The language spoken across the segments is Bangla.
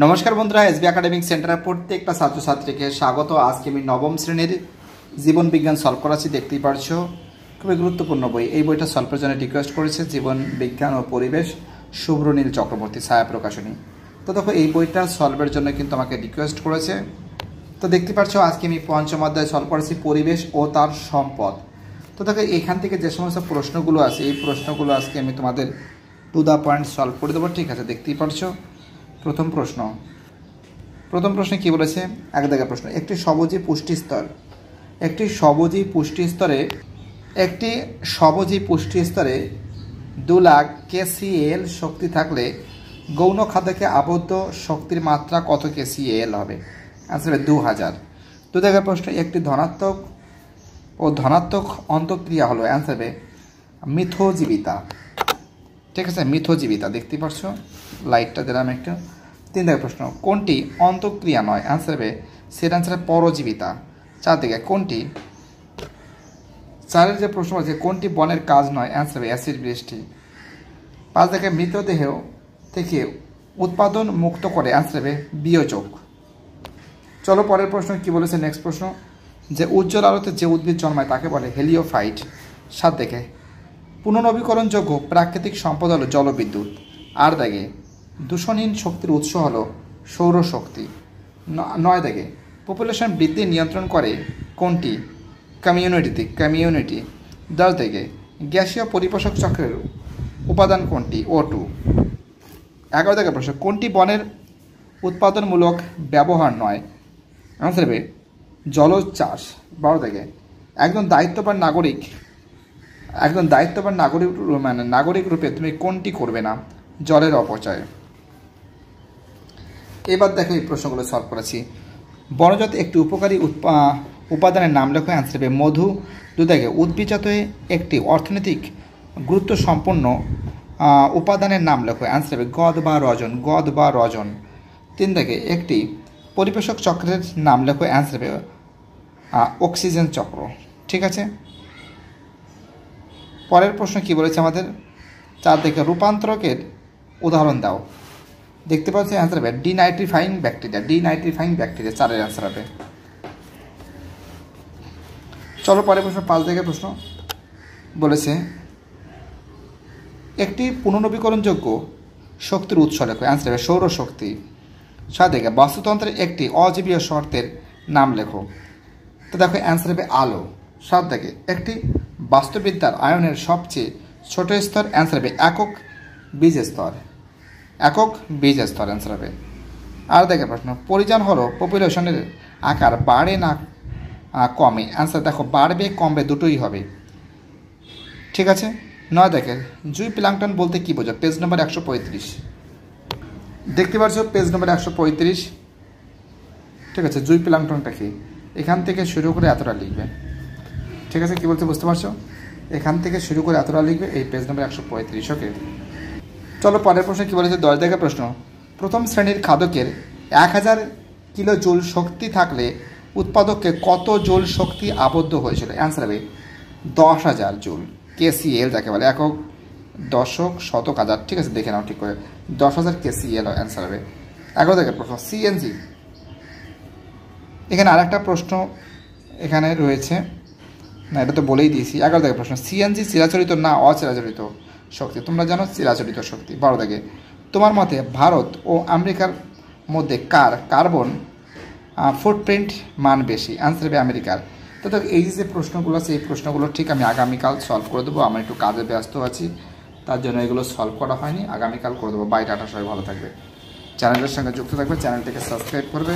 নমস্কার বন্ধুরা, এসবি একাডেমিক সেন্টারের প্রত্যেকটা ছাত্রছাত্রীকে স্বাগত। আজকে আমি নবম শ্রেণীর জীবন বিজ্ঞান সলভ করাচ্ছি। দেখতেই পারছো খুবই গুরুত্বপূর্ণ বই। এই বইটা সলভের জন্য রিকোয়েস্ট করেছে জীবন বিজ্ঞান ও পরিবেশ শুভ্রনীল চক্রবর্তী, ছায়া প্রকাশনী। তো দেখো এই বইটা সলভের জন্য কিন্তু আমাকে রিকোয়েস্ট করেছে। তো দেখতে পাচ্ছ আজকে আমি পঞ্চম অধ্যায় সলভ করেছি পরিবেশ ও তার সম্পদ। তো দেখো এখান থেকে যে সমস্ত প্রশ্নগুলো আছে এই প্রশ্নগুলো আজকে আমি তোমাদের টু দ্য পয়েন্ট সলভ করে দেবো। ঠিক আছে, দেখতেই পারছো প্রথম প্রশ্নে কি বলেছে, এক দাগের প্রশ্ন। একটি সবুজী পুষ্টি স্তরে 2 লাখ কেসিএল শক্তি থাকলে গৌণ খাদ্যকে আবদ্ধ শক্তির মাত্রা কত কেসিএল হবে? অ্যান্সার হবে 2000। দু দাগের প্রশ্ন। একটি ধনাত্মক অন্তঃক্রিয়া হলো, অ্যান্সার হবে মিথজীবিতা। ঠিক আছে, মিথজীবিতা। দেখতে পাচ্ছ লাইটটা দিলাম একটু। 3 দাগের প্রশ্ন। কোনটি অন্তঃক্রিয়া নয়? অ্যান্সার হবে সেটা অ্যান্সার পরজীবিতা। 4 দিকে কোনটি 4-এর যে প্রশ্ন আছে কোনটি বনের কাজ নয়? অ্যান্সার হবে অ্যাসিড বৃষ্টি। 5 দিকে মৃতদেহ থেকে উৎপাদন মুক্ত করে, অ্যান্সার হবে বিয়োজক। চলো পরের প্রশ্ন কি বলেছে, নেক্সট প্রশ্ন। যে উজ্জ্বল আলোতে যে উদ্ভিদ জন্মায় তাকে বলে হেলিওফাইট। 7 দিকে পুনর্নবীকরণযোগ্য প্রাকৃতিক সম্পদ হলো জলবিদ্যুৎ। 8 দাগে দূষণহীন শক্তির উৎস হলো সৌরশক্তি। 9 দাগে পপুলেশন বৃদ্ধি নিয়ন্ত্রণ করে কোনটি? কমিউনিটি। 10 দাগে গ্যাসীয় পরিপোষক চক্রের উপাদান কোনটি? O2। 11 দাগে প্রশ্ন। কোনটি বনের উৎপাদনমূলক ব্যবহার নয়? আনসার হবে জলজ চাষ। 12 দাগে একজন দায়িত্ববান নাগরিক রূপে তুমি কোনটি করবে না? জলের অপচয়। এবার দেখো এই প্রশ্নগুলো সলভ করেছি। বনজাত একটি উপকারী উপাদানের নাম লেখো, অ্যান্সার হবে মধু। 2 দাগে উদ্ভিদজাত একটি অর্থনৈতিক গুরুত্ব সম্পন্ন উপাদানের নাম লেখো, অ্যান্সার হবে গদ বা রজন। 3 দাগে একটি পরিবেশক চক্রের নাম লেখো, অ্যান্সার হবে অক্সিজেন চক্র। ঠিক আছে, পরের প্রশ্ন কি বলেছে আমাদের। 4 দিকে রূপান্তরকের উদাহরণ দাও। দেখতে পাচ্ছি অ্যান্সার হবে ডিনাইট্রিফাইং ব্যাকটেরিয়া। 4-এর অ্যান্সার হবে। চলো পরের প্রশ্ন। 5 দিকে প্রশ্ন বলেছে একটি পুনর্নবীকরণযোগ্য শক্তির উৎস লেখো, অ্যান্সার হবে সৌরশক্তি। 7 দিকে বাস্তুতন্ত্রের একটি অজীবীয় শর্তের নাম লেখো। তো দেখো অ্যান্সার হবে আলো। 7 দিকে একটি বাস্তুবিদ্যার আয়নের সবচেয়ে ছোট স্তর, অ্যান্সার হবে একক বীজ স্তর। অ্যান্সার হবে। 8 দেখে প্রশ্ন। পরিযান হলো পপুলেশনের আকার বাড়ে না কমে? অ্যান্সার দেখো বাড়বে কমবে দুটোই হবে। ঠিক আছে। 9 দেখে জুই প্লাঙ্কটন বলতে কি বোঝো? পেজ নম্বর 135। দেখতে পাচ্ছ পেজ নম্বর 135। ঠিক আছে, জুই প্লাঙ্কটনটা কি? এখান থেকে শুরু করে এতটা লিখবে। ঠিক আছে, কি বলতে বুঝতে পারছো? এখান থেকে শুরু করে এতটা লিখবে, এই পেজ নম্বর 135। ওকে, চলো পরের প্রশ্ন কি বলেছে। 10 দাগের প্রশ্ন। প্রথম শ্রেণীর খাদকের 1000 কিলো জুল শক্তি থাকলে উৎপাদককে কত জুল শক্তি আবদ্ধ হয়েছিল? অ্যান্সার হবে 10,000 জুল। কেসিএল যাকে বলে, একক দশক শতক হাজার। ঠিক আছে, দেখে নাও ঠিক করে। 10,000 কেসিএল অ্যান্সার হবে। 11 দাগের প্রশ্ন। সিএনজি। এখানে আরেকটা প্রশ্ন এখানে রয়েছে, না এটা তো বলেই দিয়েছি। 11 দাগের প্রশ্ন। সিএনজি চিরাচরিত না অচিরাচরিত শক্তি? তোমরা জানো চিরাচরিত শক্তি। 12 দাগে তোমার মতে ভারত ও আমেরিকার মধ্যে কার কার্বন ফুটপ্রিন্ট মান বেশি? অ্যান্সার হবে আমেরিকার। তো এই যে প্রশ্নগুলো আছে এই প্রশ্নগুলো ঠিক আমি আগামীকাল সলভ করে দেবো। আমি একটু কাজে ব্যস্ত আছি, তার জন্য এগুলো সলভ করা হয়নি। আগামীকাল করে দেবো। বাই, টাটা, সবাই ভালো থাকবে। চ্যানেলের সঙ্গে যুক্ত থাকবে, চ্যানেলটিকে সাবস্ক্রাইব করবে।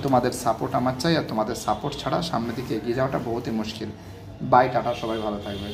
তোমাদের সাপোর্ট আমার চাই, আর তোমাদের সাপোর্ট ছাড়া সামনের দিকে এগিয়ে যাওয়াটা বহুতই মুশকিল। বাই, টাটা, সবাই ভালো থাকবে।